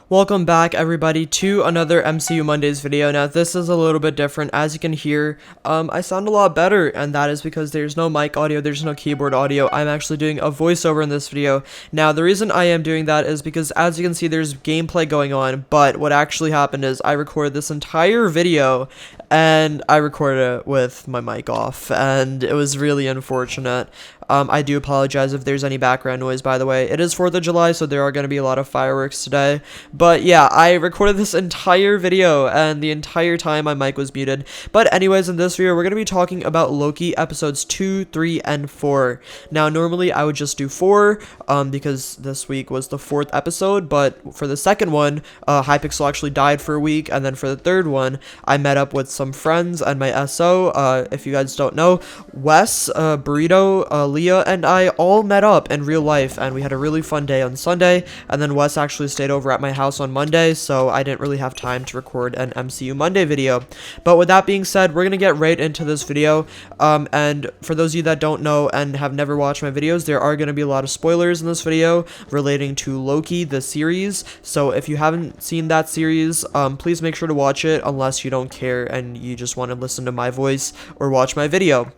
Welcome back everybody to another MCU Mondays video. Now this is a little bit different. As you can hear, I sound a lot better, and that is because there's no mic audio, there's no keyboard audio. I'm actually doing a voiceover in this video. Now the reason I am doing that is because, as you can see, there's gameplay going on, but what actually happened is I recorded this entire video and I recorded it with my mic off, and it was really unfortunate. I do apologize if there's any background noise, by the way. It is 4th of July, so there are going to be a lot of fireworks today. But yeah, I recorded this entire video, and the entire time my mic was muted. But anyways, in this video, we're going to be talking about Loki episodes 2, 3, and 4. Now, normally I would just do 4, because this week was the 4th episode, but for the second one, Hypixel actually died for a week, and then for the third one, I met up with some friends and my SO. If you guys don't know, Wes, Burrito, Leah, and I all met up in real life, and we had a really fun day on Sunday, and then Wes actually stayed over at my house on Monday, so I didn't really have time to record an MCU Monday video. But with that being said, we're gonna get right into this video, and for those of you that don't know and have never watched my videos, there are gonna be a lot of spoilers in this video relating to Loki, the series, so if you haven't seen that series, please make sure to watch it unless you don't care and you just want to listen to my voice or watch my video.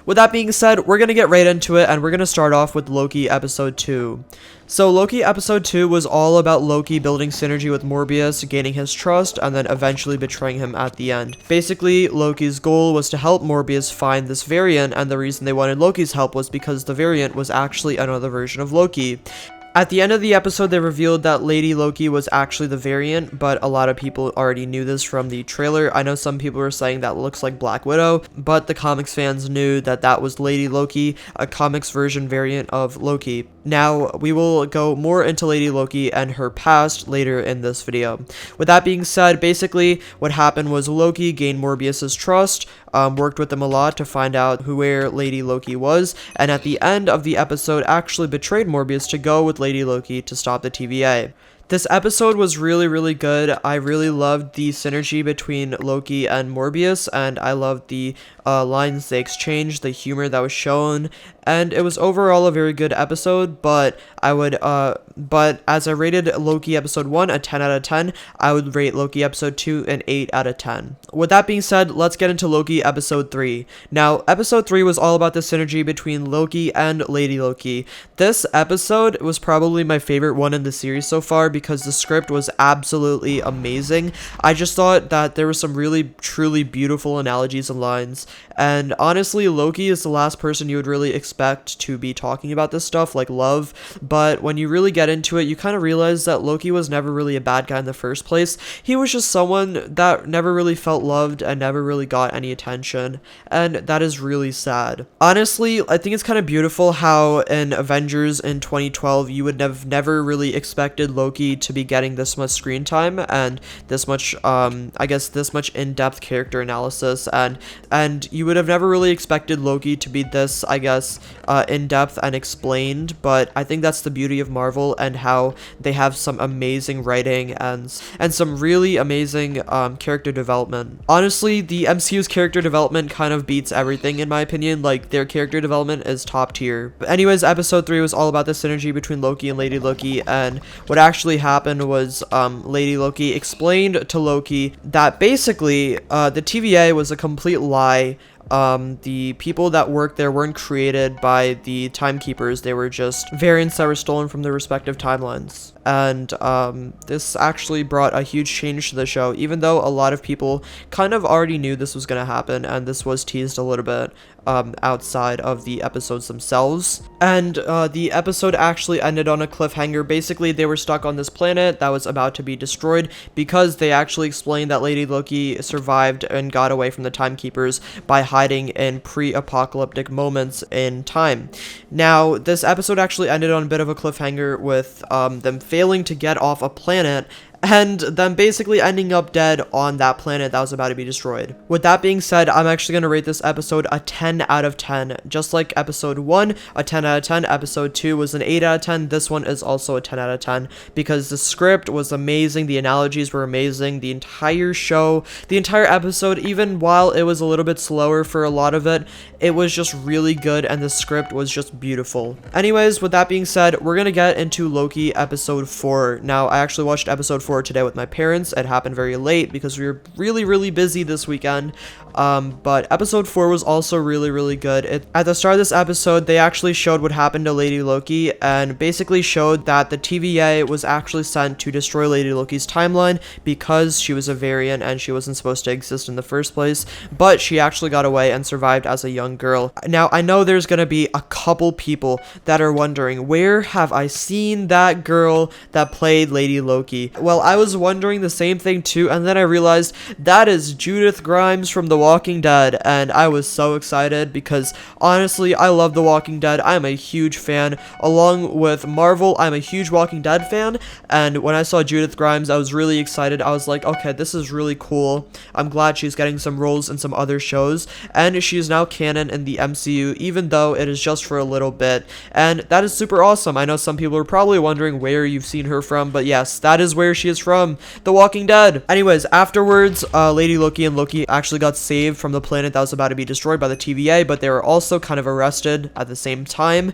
With that being said, we're going to get right into it, and we're going to start off with Loki episode 2. So Loki episode 2 was all about Loki building synergy with Morbius, gaining his trust, and then eventually betraying him at the end. Basically, Loki's goal was to help Morbius find this variant, and the reason they wanted Loki's help was because the variant was actually another version of Loki. At the end of the episode, they revealed that Lady Loki was actually the variant, but a lot of people already knew this from the trailer. I know some people were saying that looks like Black Widow, but the comics fans knew that that was Lady Loki, a comics version variant of Loki. Now, we will go more into Lady Loki and her past later in this video. With that being said, basically, what happened was Loki gained Morbius's trust, worked with him a lot to find out where Lady Loki was, and at the end of the episode actually betrayed Morbius to go with Lady Loki to stop the TVA. This episode was really good. I really loved the synergy between Loki and Morbius, and I loved the lines they exchanged, the humor that was shown, and it was overall a very good episode. But but as I rated Loki episode 1 a 10 out of 10, I would rate Loki episode 2 an 8 out of 10. With that being said, let's get into Loki episode 3. Now, episode 3 was all about the synergy between Loki and Lady Loki. This episode was probably my favorite one in the series so far because the script was absolutely amazing. I just thought that there were some really truly beautiful analogies and lines, and honestly, Loki is the last person you would really expect to be talking about this stuff, like love, but when you really get into it, you kind of realize that Loki was never really a bad guy in the first place. He was just someone that never really felt loved and never really got any attention, and that is really sad. Honestly, I think it's kind of beautiful how in Avengers in 2012, you would have never really expected Loki to be getting this much screen time and this much, I guess this much in-depth character analysis, and you would have never really expected Loki to be this, I guess, in-depth and explained, but I think that's the beauty of Marvel and how they have some amazing writing and some really amazing character development. Honestly, the MCU's character development kind of beats everything in my opinion. Like, their character development is top tier. But anyways, episode 3 was all about the synergy between Loki and Lady Loki, and what actually happened was Lady Loki explained to Loki that basically the TVA was a complete lie. The people that worked there weren't created by the timekeepers, they were just variants that were stolen from their respective timelines. And this actually brought a huge change to the show, even though a lot of people kind of already knew this was going to happen, and this was teased a little bit outside of the episodes themselves. And the episode actually ended on a cliffhanger. Basically, they were stuck on this planet that was about to be destroyed because they actually explained that Lady Loki survived and got away from the timekeepers by hiding in pre-apocalyptic moments in time. Now, this episode actually ended on a bit of a cliffhanger with them failing to get off a planet and then basically ending up dead on that planet that was about to be destroyed. With that being said, I'm actually going to rate this episode a 10 out of 10. Just like episode 1, a 10 out of 10, episode 2 was an 8 out of 10, this one is also a 10 out of 10, because the script was amazing, the analogies were amazing, the entire show, the entire episode, even while it was a little bit slower for a lot of it, it was just really good, and the script was just beautiful. Anyways, with that being said, we're gonna get into Loki episode 4. Now, I actually watched episode 4 today with my parents. It happened very late because we were really busy this weekend. But episode 4 was also really good. At the start of this episode, they actually showed what happened to Lady Loki, and basically showed that the TVA was actually sent to destroy Lady Loki's timeline because she was a variant and she wasn't supposed to exist in the first place, but she actually got away and survived as a young girl. Now, I know there's gonna be a couple people that are wondering, where have I seen that girl that played Lady Loki? Well, I was wondering the same thing too, and then I realized that is Judith Grimes from The Walking Dead, and I was so excited because honestly, I love The Walking Dead. I'm a huge fan. Along with Marvel, I'm a huge Walking Dead fan, and when I saw Judith Grimes, I was really excited. I was like, okay, this is really cool. I'm glad she's getting some roles in some other shows, and she is now canon in the MCU, even though it is just for a little bit, and that is super awesome. I know some people are probably wondering where you've seen her from, but yes, that is where she is from, The Walking Dead. Anyways, afterwards, Lady Loki and Loki actually got saved from the planet that was about to be destroyed by the TVA, but they were also kind of arrested at the same time.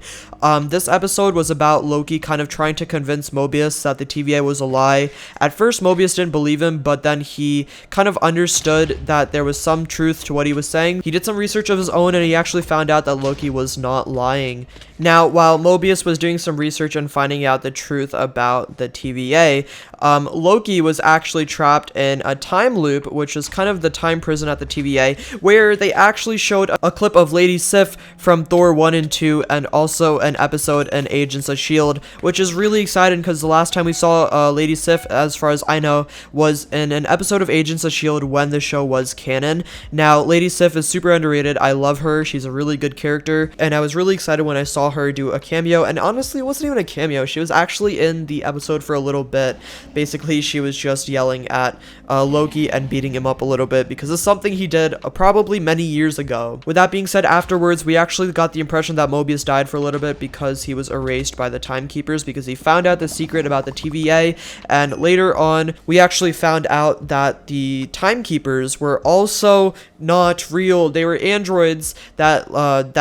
This episode was about Loki kind of trying to convince Mobius that the TVA was a lie. At first, Mobius didn't believe him, but then he kind of understood that there was some truth to what he was saying. He did some research of his own, and he actually found out that Loki was not lying. Now, while Mobius was doing some research and finding out the truth about the TVA, Loki was actually trapped in a time loop, which is kind of the time prison at the TVA, where they actually showed a clip of Lady Sif from Thor 1 and 2, and also an episode in Agents of S.H.I.E.L.D., which is really exciting because the last time we saw Lady Sif, as far as I know, was in an episode of Agents of S.H.I.E.L.D. when the show was canon. Now, Lady Sif is super underrated. I love her. She's a really good character, and I was really excited when I saw her do a cameo, and honestly, it wasn't even a cameo. She was actually in the episode for a little bit. Basically, she was just yelling at Loki and beating him up a little bit because it's something he did probably many years ago. With that being said, afterwards, we actually got the impression that Mobius died for a little bit because he was erased by the timekeepers because he found out the secret about the TVA, and later on, we actually found out that the timekeepers were also not real. They were androids that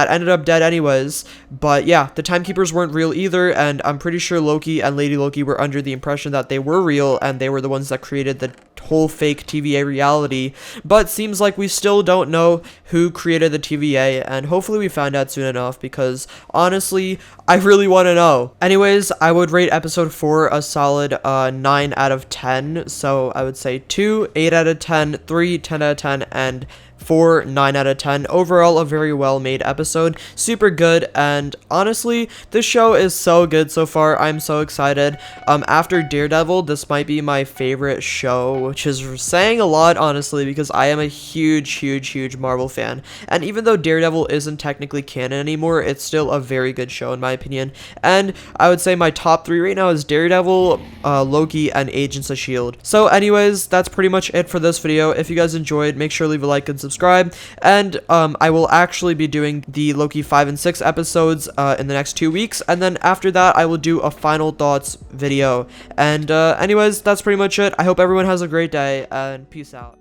ended up dead anyways. But yeah, the timekeepers weren't real either, and I'm pretty sure Loki and Lady Loki were under the impression that they were real and they were the ones that created the whole fake TVA reality. But seems like we still don't know who created the TVA, and hopefully we find out soon enough because honestly, I really want to know. Anyways, I would rate episode 4 a solid 9 out of 10. So I would say 2, 8 out of 10, 3, 10 out of 10, and 4, 9 out of 10. Overall, a very well made episode. Super good, and honestly, this show is so good so far. I'm so excited. After Daredevil, this might be my favorite show, which is saying a lot, honestly, because I am a huge Marvel fan. And even though Daredevil isn't technically canon anymore, it's still a very good show in my opinion. And I would say my top 3 right now is Daredevil, Loki, and Agents of S.H.I.E.L.D. So anyways, that's pretty much it for this video. If you guys enjoyed, make sure to leave a like and subscribe, and I will actually be doing the Loki 5 and 6 episodes in the next 2 weeks, and then after that I will do a final thoughts video. And anyways, that's pretty much it. I hope everyone has a great day, and peace out.